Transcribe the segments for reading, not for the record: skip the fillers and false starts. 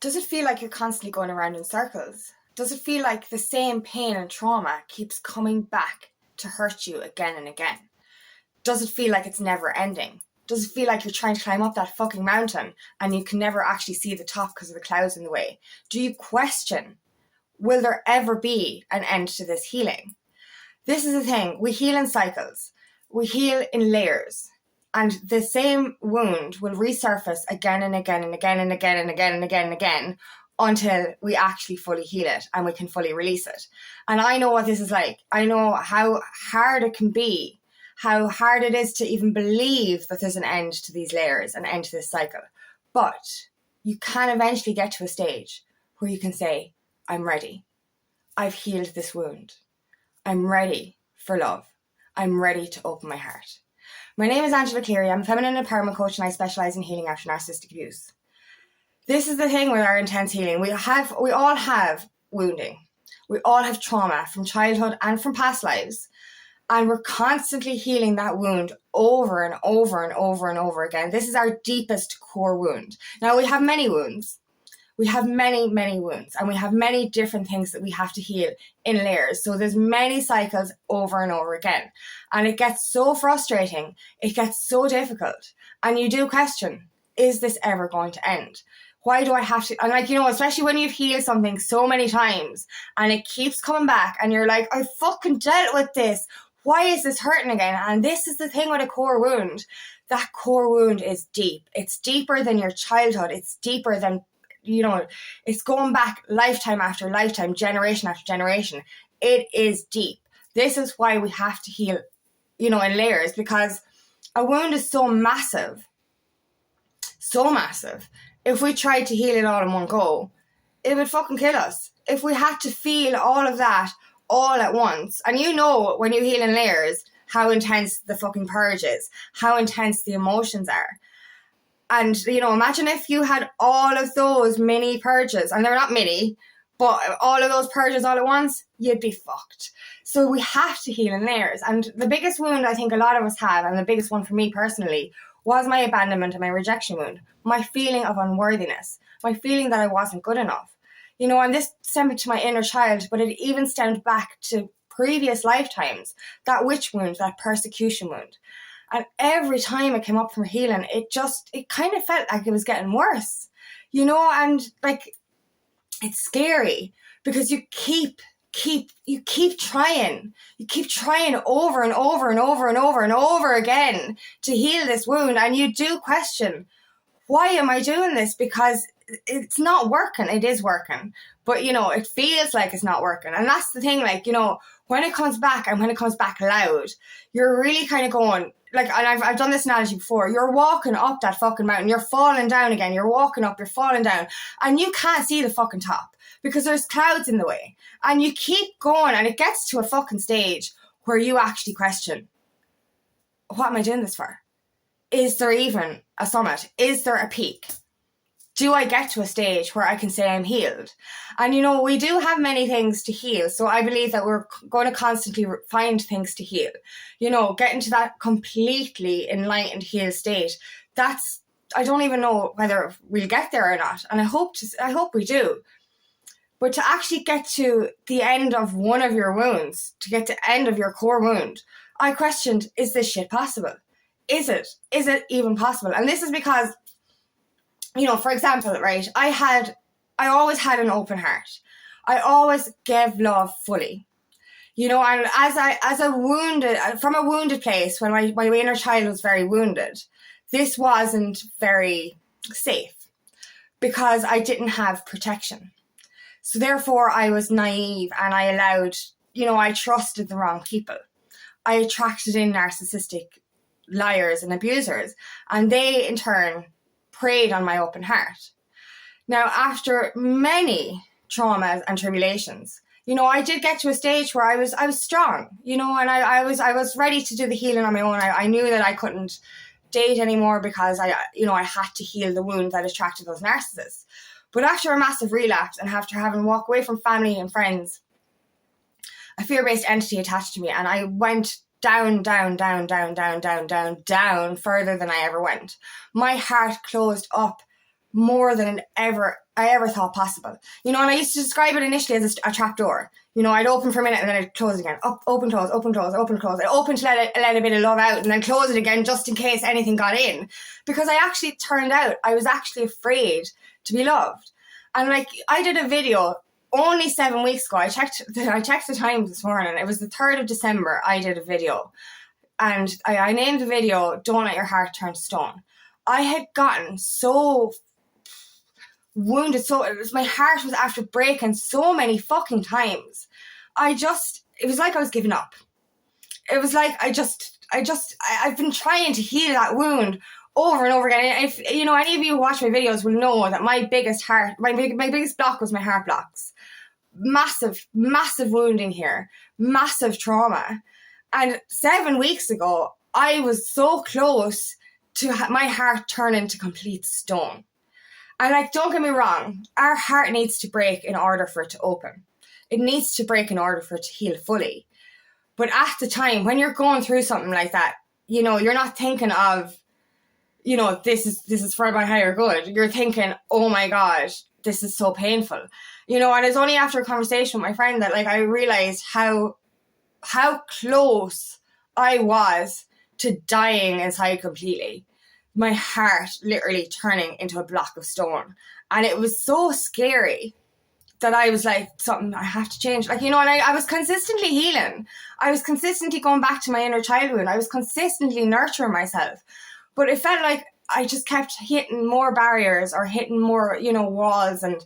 Does it feel like you're constantly going around in circles? Does it feel like the same pain and trauma keeps coming back to hurt you again and again? Does it feel like it's never ending? Does it feel like you're trying to climb up that fucking mountain and you can never actually see the top because of the clouds in the way? Do you question, will there ever be an end to this healing? This is the thing. We heal in cycles. We heal in layers. And the same wound will resurface again and again and again and again and again and again and again until we actually fully heal it and we can fully release it. And I know what this is like. I know how hard it can be, how hard it is to even believe that there's an end to these layers, an end to this cycle. But you can eventually get to a stage where you can say, I'm ready. I've healed this wound. I'm ready for love. I'm ready to open my heart. My name is Angela Cleary. I'm a feminine empowerment coach and I specialise in healing after narcissistic abuse. This is the thing with our intense healing. We all have wounding. We all have trauma from childhood and from past lives. And we're constantly healing that wound over and over and over and over again. This is our deepest core wound. Now, we have many wounds. We have many, many wounds, and we have many different things that we have to heal in layers. So there's many cycles over and over again. And it gets so frustrating. It gets so difficult. And you do question, is this ever going to end? Why do I have to? And especially when you've healed something so many times and it keeps coming back and you're like, I fucking dealt with this. Why is this hurting again? And this is the thing with a core wound. That core wound is deep. It's deeper than your childhood. It's deeper than it's going back lifetime after lifetime, generation after generation. It is deep. This is why we have to heal, in layers, because a wound is so massive. So massive. If we tried to heal it all in one go, it would fucking kill us. If we had to feel all of that all at once, and when you heal in layers, how intense the fucking purge is, how intense the emotions are. And, imagine if you had all of those mini purges, and they're not mini, but all of those purges all at once, you'd be fucked. So we have to heal in layers. And the biggest wound I think a lot of us have, and the biggest one for me personally, was my abandonment and my rejection wound. My feeling of unworthiness. My feeling that I wasn't good enough. And this stemmed to my inner child, but it even stemmed back to previous lifetimes. That witch wound, that persecution wound. And every time it came up from healing, it kind of felt like it was getting worse, and like, it's scary because you keep trying. You keep trying over and over and over and over and over again to heal this wound. And you do question, why am I doing this? Because it's not working. It is working. But, it feels like it's not working. And that's the thing, when it comes back and when it comes back loud, you're really kind of going, and I've done this analogy before, you're walking up that fucking mountain, you're falling down again, you're walking up, you're falling down, and you can't see the fucking top because there's clouds in the way. And you keep going, and it gets to a fucking stage where you actually question, what am I doing this for? Is there even a summit? Is there a peak? Do I get to a stage where I can say I'm healed? And, we do have many things to heal. So I believe that we're going to constantly find things to heal. Getting to that completely enlightened, healed state. I don't even know whether we'll get there or not. And I hope we do. But to actually get to the end of one of your wounds, to get to the end of your core wound, I questioned, is this shit possible? Is it even possible? And this is because, for example, right, I always had an open heart. I always gave love fully. And from a wounded place, when my inner child was very wounded, this wasn't very safe because I didn't have protection. So therefore I was naive and I allowed, I trusted the wrong people. I attracted in narcissistic liars and abusers, and they in turn preyed on my open heart. Now, after many traumas and tribulations, I did get to a stage where I was strong, and I was ready to do the healing on my own. I knew that I couldn't date anymore because I had to heal the wound that attracted those narcissists. But after a massive relapse and after having walked away from family and friends, a fear-based entity attached to me, and I went down, down, down, down, down, down, down, down, further than I ever went. My heart closed up more than I ever thought possible. You know, and I used to describe it initially as a trapdoor. You know, I'd open for a minute and then I'd close it again. Up, open, close, open, close, open, close. I'd open to let a bit of love out and then close it again just in case anything got in. Because it turned out I was actually afraid to be loved. And like, I did a video only 7 weeks ago. I checked the time this morning. It was the 3rd of December. I did a video. And I named the video, Don't Let Your Heart Turn to Stone. I had gotten so wounded, my heart was after breaking so many fucking times. It was like I was giving up. It was like I've been trying to heal that wound over and over again. And if, you know, any of you who watch my videos will know that my biggest block was my heart blocks. Massive wounding here, massive trauma. And 7 weeks ago, I was so close to my heart turning to complete stone. And like, don't get me wrong, our heart needs to break in order for it to open. It needs to break in order for it to heal fully. But at the time, when you're going through something like that, you know, you're not thinking of, you know, this is for my higher good. You're thinking, oh my God, this is so painful. You know, and it's only after a conversation with my friend that like I realized how close I was to dying inside completely. My heart literally turning into a block of stone. And it was so scary that I was like, something I have to change. Like, you know, and I was consistently healing. I was consistently going back to my inner child wound. I was consistently nurturing myself. But it felt like I just kept hitting more barriers or hitting more, you know, walls. And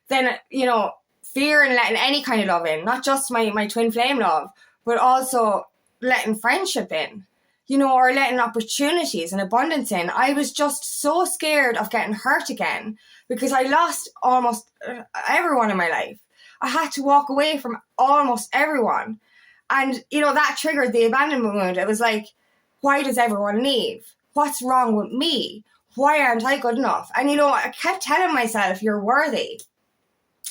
then, you know, fear and letting any kind of love in, not just my twin flame love, but also letting friendship in, you know, or letting opportunities and abundance in. I was just so scared of getting hurt again because I lost almost everyone in my life. I had to walk away from almost everyone. And, you know, that triggered the abandonment wound. It was like, why does everyone leave? What's wrong with me? Why aren't I good enough? And, you know, I kept telling myself, you're worthy,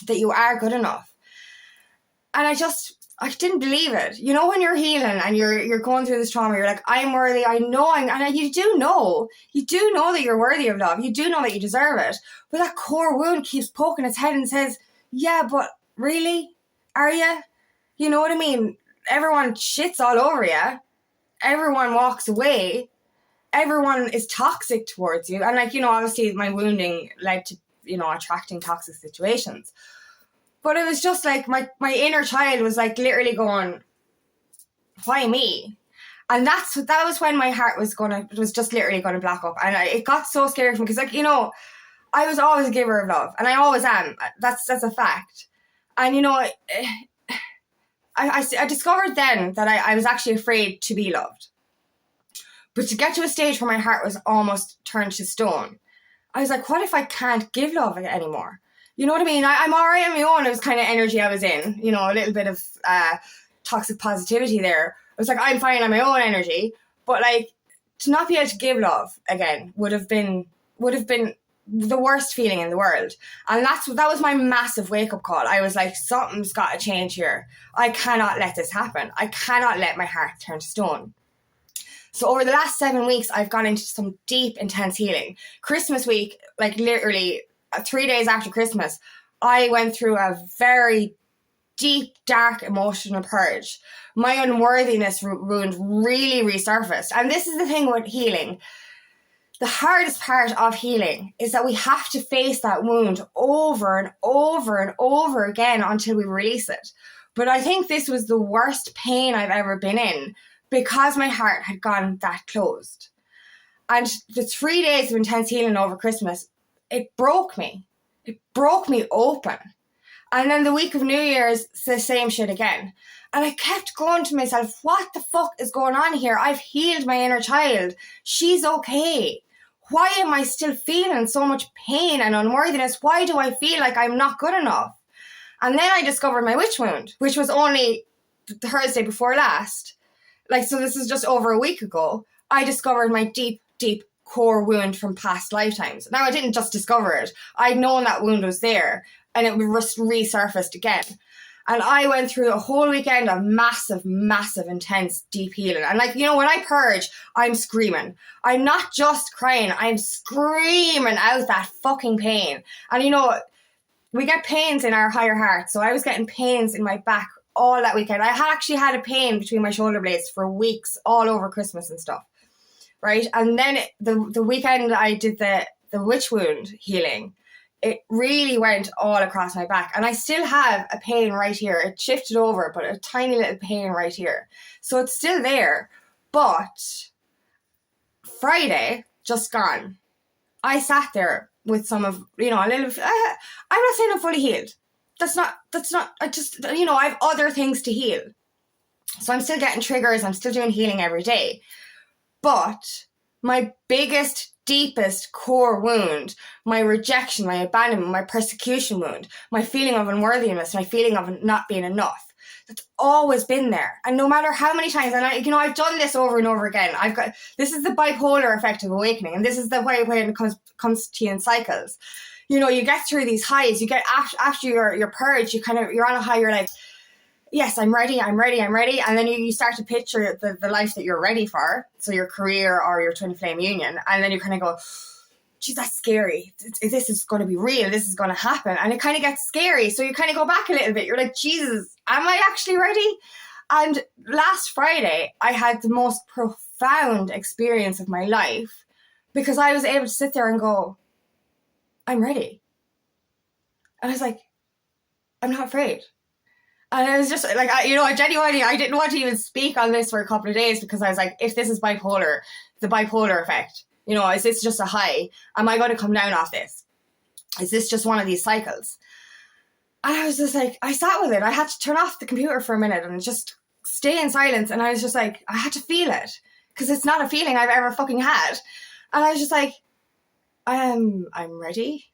that you are good enough. And I didn't believe it. You know, when you're healing and you're going through this trauma, you're like, I'm worthy. I know you do know that you're worthy of love. You do know that you deserve it. But that core wound keeps poking its head and says, yeah, but really? Are you? You know what I mean? Everyone shits all over you. Everyone walks away. Everyone is toxic towards you. And like, you know, obviously my wounding led to, you know, attracting toxic situations. But it was just like my inner child was like literally going, why me? And that was when my heart was just literally going to black up. And it got so scary for me because, like, you know, I was always a giver of love and I always am. That's a fact. And, you know, I discovered then that I was actually afraid to be loved. But to get to a stage where my heart was almost turned to stone, I was like, what if I can't give love anymore? You know what I mean? I'm all right on my own. It was kind of energy I was in, you know, a little bit of toxic positivity there. I was like, I'm fine on my own energy. But like, to not be able to give love again would have been the worst feeling in the world. And that was my massive wake-up call. I was like, something's got to change here. I cannot let this happen. I cannot let my heart turn to stone. So over the last 7 weeks, I've gone into some deep, intense healing. Christmas week, like literally 3 days after Christmas, I went through a very deep, dark emotional purge. My unworthiness wound really resurfaced. And this is the thing with healing. The hardest part of healing is that we have to face that wound over and over and over again until we release it. But I think this was the worst pain I've ever been in because my heart had gone that closed. And the 3 days of intense healing over Christmas, it broke me. It broke me open. And then the week of New Year's, the same shit again. And I kept going to myself, what the fuck is going on here? I've healed my inner child. She's okay. Why am I still feeling so much pain and unworthiness? Why do I feel like I'm not good enough? And then I discovered my witch wound, which was only the Thursday before last. Like, so this is just over a week ago. I discovered my deep, deep core wound from past lifetimes. Now, I didn't just discover it. I'd known that wound was there and it resurfaced again. And I went through a whole weekend of massive, intense, deep healing. And like, when I purge, I'm screaming. I'm not just crying. I'm screaming out that fucking pain. And we get pains in our higher heart. So I was getting pains in my back all that weekend. I actually had a pain between my shoulder blades for weeks, all over Christmas and stuff. Right. And then the weekend I did the witch wound healing, it really went all across my back. And I still have a pain right here. It shifted over, but a tiny little pain right here. So it's still there. But Friday, just gone, I sat there with some of, a little, I'm not saying I'm fully healed. That's not, I just, I have other things to heal. So I'm still getting triggers. I'm still doing healing every day. But my biggest, deepest core wound, my rejection, my abandonment, my persecution wound, my feeling of unworthiness, my feeling of not being enough, that's always been there. And no matter how many times, and I've done this over and over again. This is the bipolar effect of awakening, and this is the way when it comes to you in cycles. You get through these highs. You get after your purge, you're on a high. You're like, yes, I'm ready. And then you start to picture the life that you're ready for. So your career or your twin flame union. And then you kind of go, geez, that's scary. This is going to be real. This is going to happen. And it kind of gets scary. So you kind of go back a little bit. You're like, Jesus, am I actually ready? And last Friday, I had the most profound experience of my life because I was able to sit there and go, I'm ready. And I was like, I'm not afraid. And I was just like, I genuinely, I didn't want to even speak on this for a couple of days because I was like, if this is bipolar, the bipolar effect, is this just a high? Am I going to come down off this? Is this just one of these cycles? And I was just like, I sat with it. I had to turn off the computer for a minute and just stay in silence. And I was just like, I had to feel it because it's not a feeling I've ever fucking had. And I was just like, I'm ready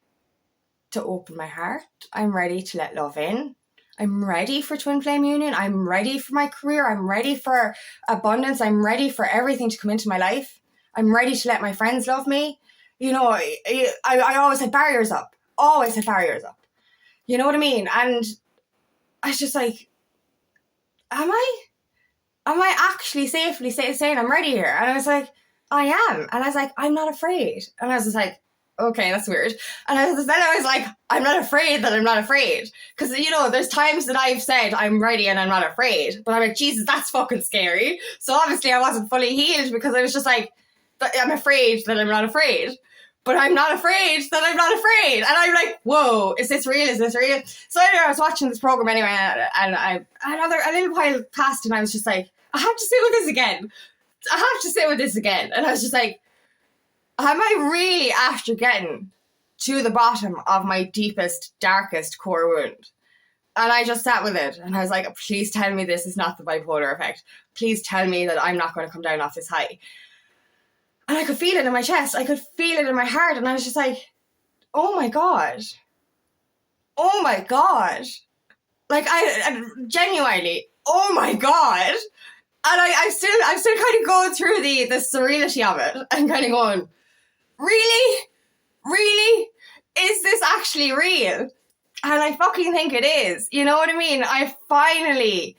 to open my heart. I'm ready to let love in. I'm ready for twin flame union. I'm ready for my career. I'm ready for abundance. I'm ready for everything to come into my life. I'm ready to let my friends love me. I always had barriers up. You know what I mean? And I was just like, am I actually safely saying I'm ready here? And I was like, I am. And I was like, I'm not afraid. And I was just like, okay, that's weird. And I was like, I'm not afraid that I'm not afraid. Because, there's times that I've said I'm ready and I'm not afraid. But I'm like, Jesus, that's fucking scary. So obviously I wasn't fully healed because I was just like, I'm afraid that I'm not afraid. But I'm not afraid that I'm not afraid. And I'm like, whoa, is this real? So anyway, I was watching this program anyway. And a little while passed and I was just like, I have to sit with this again. And I was just like, am I really after getting to the bottom of my deepest, darkest core wound? And I just sat with it. And I was like, please tell me this is not the bipolar effect. Please tell me that I'm not going to come down off this high. And I could feel it in my chest. I could feel it in my heart. And I was just like, oh my God. Like, I genuinely, oh my God. And I'm still kind of going through the surreality of it and kind of going, Really? Is this actually real? And I fucking think it is. You know what I mean? I finally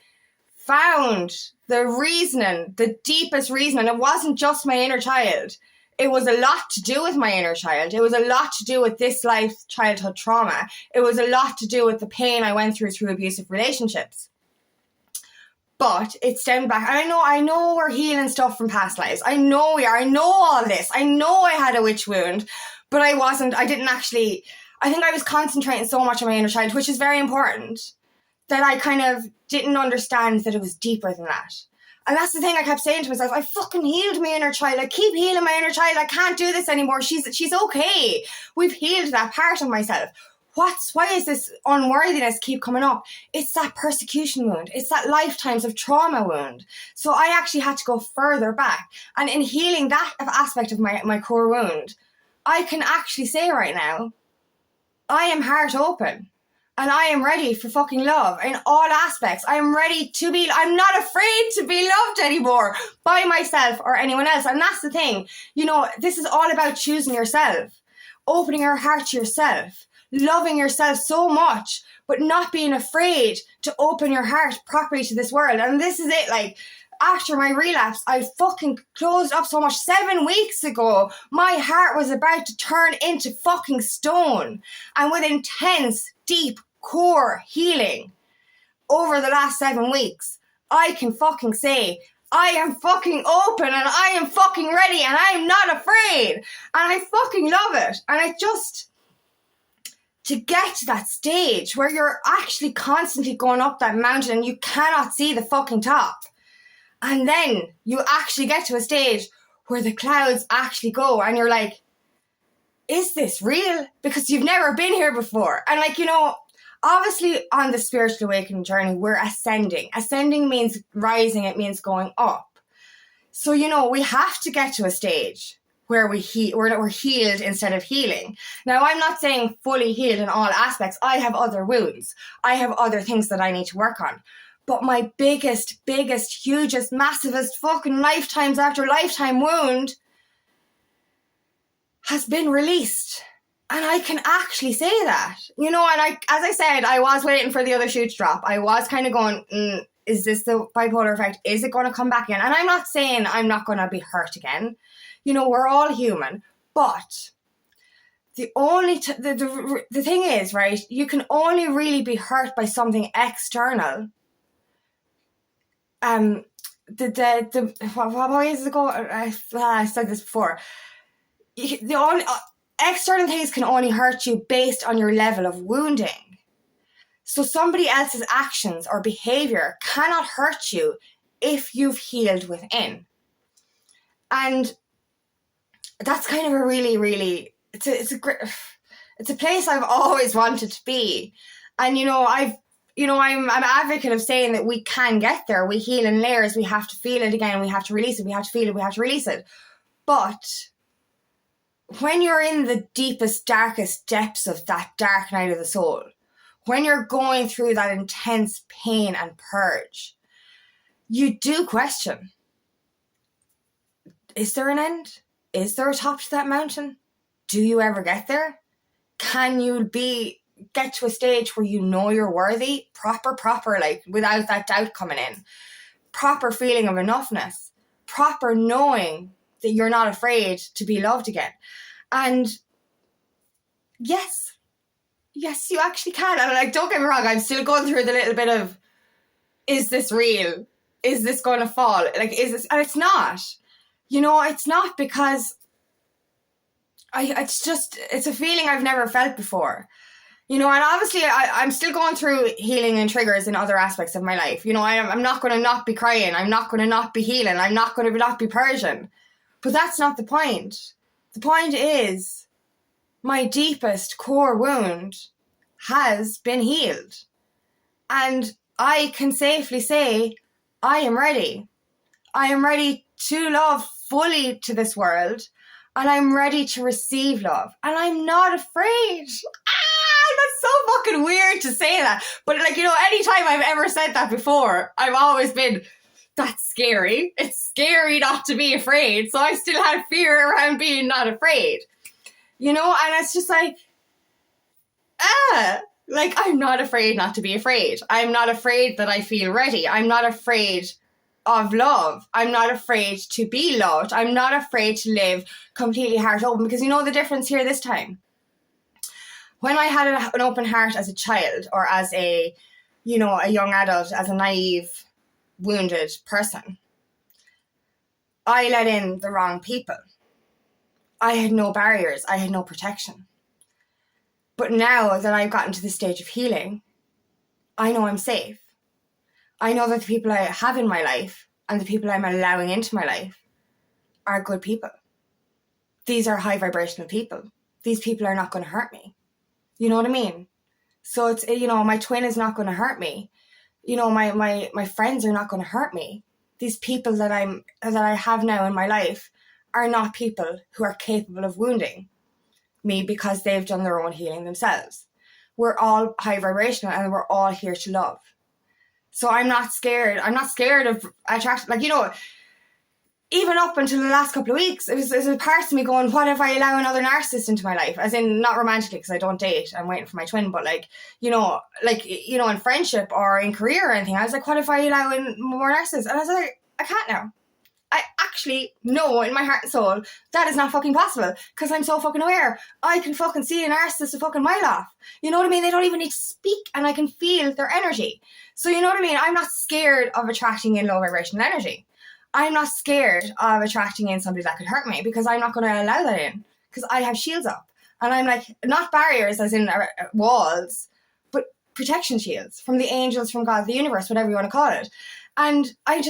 found the deepest reason. And it wasn't just my inner child. It was a lot to do with my inner child. It was a lot to do with this life childhood trauma. It was a lot to do with the pain I went through abusive relationships. But it stemmed back. And I know we're healing stuff from past lives. I know we are. I know all this. I know I had a witch wound, but I think I was concentrating so much on my inner child, which is very important, that I kind of didn't understand that it was deeper than that. And that's the thing I kept saying to myself, I fucking healed my inner child. I keep healing my inner child. I can't do this anymore. She's okay. We've healed that part of myself. Why is this unworthiness keep coming up? It's that persecution wound. It's that lifetimes of trauma wound. So I actually had to go further back. And in healing that aspect of my core wound, I can actually say right now, I am heart open. And I am ready for fucking love in all aspects. I'm not afraid to be loved anymore by myself or anyone else. And that's the thing. This is all about choosing yourself, opening your heart to yourself, loving yourself so much, but not being afraid to open your heart properly to this world. And this is it, like, after my relapse, I fucking closed up so much. 7 weeks ago, my heart was about to turn into fucking stone. And with intense, deep, core healing over the last 7 weeks, I can fucking say, I am fucking open and I am fucking ready and I am not afraid. And I fucking love it. And I just, to get to that stage where you're actually constantly going up that mountain and you cannot see the fucking top. And then you actually get to a stage where the clouds actually go and you're like, is this real? Because you've never been here before. And like, you know, obviously on the spiritual awakening journey, we're ascending. Ascending means rising. It means going up. So, you know, we have to get to a stage where we're healed instead of healing. Now, I'm not saying fully healed in all aspects. I have other wounds. I have other things that I need to work on. But my biggest, hugest, massivest fucking lifetimes after lifetime wound has been released. And I can actually say that, you know, and as I said, I was waiting for the other shoe to drop. I was kind of going, is this the bipolar effect? Is it going to come back again? And I'm not saying I'm not going to be hurt again. You know, we're all human. But the only, the thing is, right, you can only really be hurt by something external. What ways ago? I said this before. The only external things can only hurt you based on your level of wounding. So somebody else's actions or behavior cannot hurt you if you've healed within. And that's kind of a really it's a place I've always wanted to be. And you know, I'm an advocate of saying that we can get there. We heal in layers. We have to feel it again. We have to release it. We have to feel it. We have to release it. But when you're in the deepest, darkest depths of that dark night of the soul, when you're going through that intense pain and purge, you do question, is there an end? Is there a top to that mountain? Do you ever get there? Can you get to a stage where you know you're worthy? Proper, like without that doubt coming in. Proper feeling of enoughness. Proper knowing that you're not afraid to be loved again. And yes, you actually can. And like, don't get me wrong, I'm still going through the little bit of, is this real? Is this going to fall? Like, is this? And it's not. You know, it's not, because it's a feeling I've never felt before. You know, and obviously I'm still going through healing and triggers in other aspects of my life. You know, I'm not going to not be crying. I'm not going to not be healing. I'm not going to not be purging. But that's not the point. The point is, my deepest core wound has been healed. And I can safely say, I am ready. I am ready to love fully to this world. And I'm ready to receive love. And I'm not afraid. That's so fucking weird to say that. But like, you know, anytime I've ever said that before, I've always been, that's scary. It's scary not to be afraid. So I still had fear around being not afraid. You know, and it's just like, like, I'm not afraid not to be afraid. I'm not afraid that I feel ready. I'm not afraid of love. I'm not afraid to be loved. I'm not afraid to live completely heart open, because you know the difference here this time. When I had an open heart as a child, or as a young adult, as a naive, wounded person, I let in the wrong people. I had no barriers. I had no protection. But now that I've gotten to the stage of healing, I know I'm safe. I know that the people I have in my life and the people I'm allowing into my life are good people. These are high vibrational people. These people are not going to hurt me. You know what I mean? So it's, you know, my twin is not going to hurt me. You know, my friends are not going to hurt me. These people that I have now in my life are not people who are capable of wounding me because they've done their own healing themselves. We're all high vibrational and we're all here to love. So I'm not scared. I'm not scared of attraction. Like, you know, even up until the last couple of weeks, it was a part of me going, what if I allow another narcissist into my life? As in, not romantically, because I don't date. I'm waiting for my twin. But like, in friendship or in career or anything, I was like, what if I allow in more narcissists? And I was like, I can't now. I actually know in my heart and soul that is not fucking possible, because I'm so fucking aware. I can fucking see a narcissist a fucking mile off. You know what I mean? They don't even need to speak, and I can feel their energy. So you know what I mean? I'm not scared of attracting in low vibrational energy. I'm not scared of attracting in somebody that could hurt me, because I'm not going to allow that in, because I have shields up. And I'm like, not barriers as in walls, but protection shields from the angels, from God, the universe, whatever you want to call it. And I'm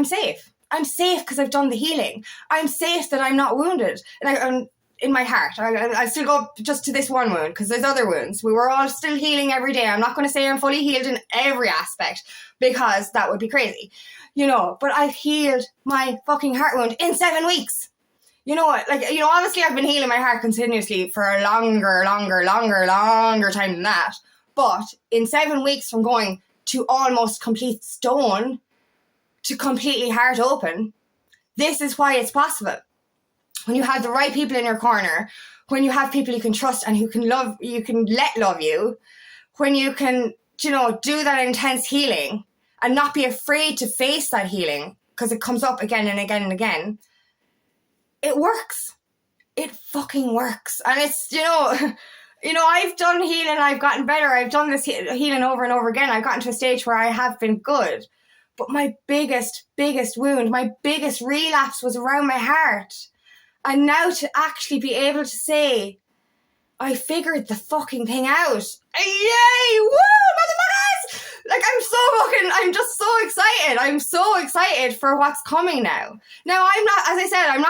safe. I'm safe because I've done the healing. I'm safe that I'm not wounded. And I'm in my heart. I still go just to this one wound, because there's other wounds. We were all still healing every day. I'm not going to say I'm fully healed in every aspect, because that would be crazy. But I've healed my fucking heart wound in 7 weeks. Obviously I've been healing my heart continuously for a longer time than that. But in 7 weeks, from going to almost complete stone to completely heart open, this is why it's possible. When you have the right people in your corner, when you have people you can trust and who can love, you can let love you, when you can, do that intense healing and not be afraid to face that healing, because it comes up again and again and again, it works. It fucking works. And it's, I've done healing, I've gotten better, I've done this healing over and over again. I've gotten to a stage where I have been good. But my biggest wound, my biggest relapse was around my heart. And now to actually be able to say, I figured the fucking thing out. Yay! Woo! Motherfuckers! I'm just so excited. I'm so excited for what's coming now. Now, I'm not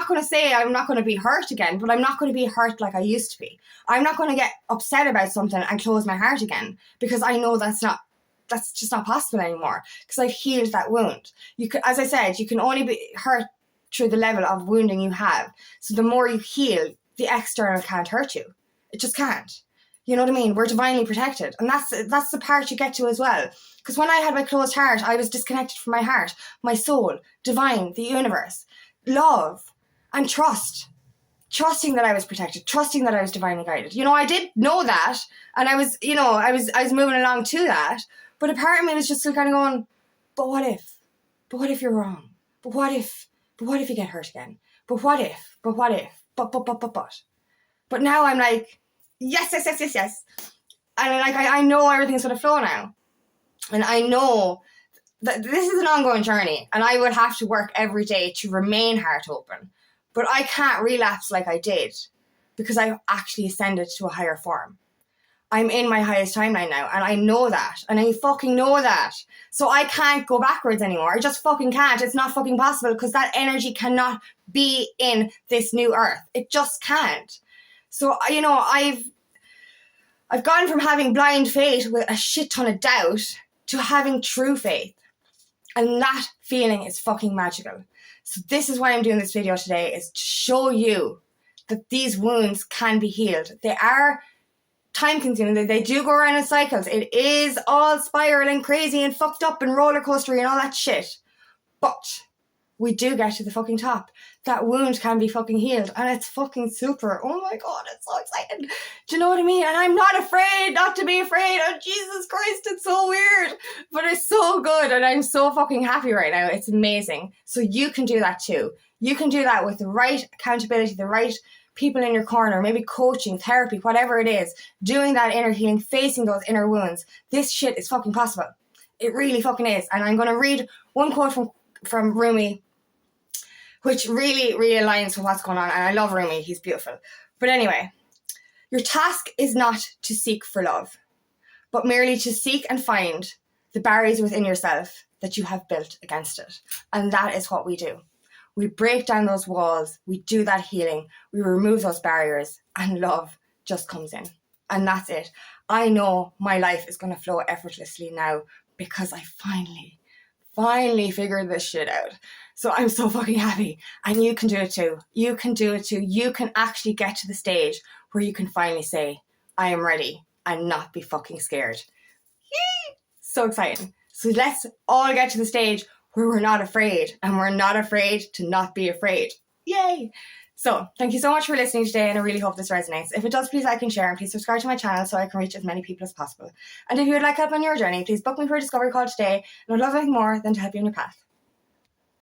going to say I'm not going to be hurt again, but I'm not going to be hurt like I used to be. I'm not going to get upset about something and close my heart again, because I know that's just not possible anymore, because I've healed that wound. As I said, you can only be hurt through the level of wounding you have. So the more you heal, the external can't hurt you. It just can't. You know what I mean? We're divinely protected. And that's the part you get to as well. Because when I had my closed heart, I was disconnected from my heart, my soul, divine, the universe, love, and trust. Trusting that I was protected, trusting that I was divinely guided. I did know that, and I was moving along to that. But a part of me was just still kind of going, but what if? But what if you're wrong? But what if you get hurt again? But what if? But what if? But. But now I'm like, yes. And I know everything's going to flow now. And I know that this is an ongoing journey, and I would have to work every day to remain heart open. But I can't relapse like I did, because I've actually ascended to a higher form. I'm in my highest timeline now, and I know that, and I fucking know that. So I can't go backwards anymore. I just fucking can't. It's not fucking possible, because that energy cannot be in this new earth. It just can't. So, I've gone from having blind faith with a shit ton of doubt to having true faith. And that feeling is fucking magical. So this is why I'm doing this video today, is to show you that these wounds can be healed. They are time consuming. They do go around in cycles. It is all spiraling crazy and fucked up and roller coastery and all that shit. But we do get to the fucking top. That wound can be fucking healed, and it's fucking super. Oh my God, it's so exciting. Do you know what I mean? And I'm not afraid not to be afraid. Oh, Jesus Christ, it's so weird, but it's so good, and I'm so fucking happy right now. It's amazing. So you can do that too. You can do that with the right accountability, the right people in your corner, maybe coaching, therapy, whatever it is, doing that inner healing, facing those inner wounds. This shit is fucking possible. It really fucking is. And I'm going to read one quote from Rumi, which really, really aligns with what's going on. And I love Rumi. He's beautiful. But anyway, your task is not to seek for love, but merely to seek and find the barriers within yourself that you have built against it. And that is what we do. We break down those walls. We do that healing. We remove those barriers, and love just comes in. And that's it. I know my life is going to flow effortlessly now, because I finally figured this shit out. So I'm so fucking happy. And you can do it too. You can do it too. You can actually get to the stage where you can finally say, I am ready, and not be fucking scared. Yay! So exciting. So let's all get to the stage where we're not afraid, and we're not afraid to not be afraid. Yay! So thank you so much for listening today, and I really hope this resonates. If it does, please like and share, and please subscribe to my channel so I can reach as many people as possible. And if you would like help on your journey, please book me for a discovery call today, and I'd love nothing more than to help you on your path.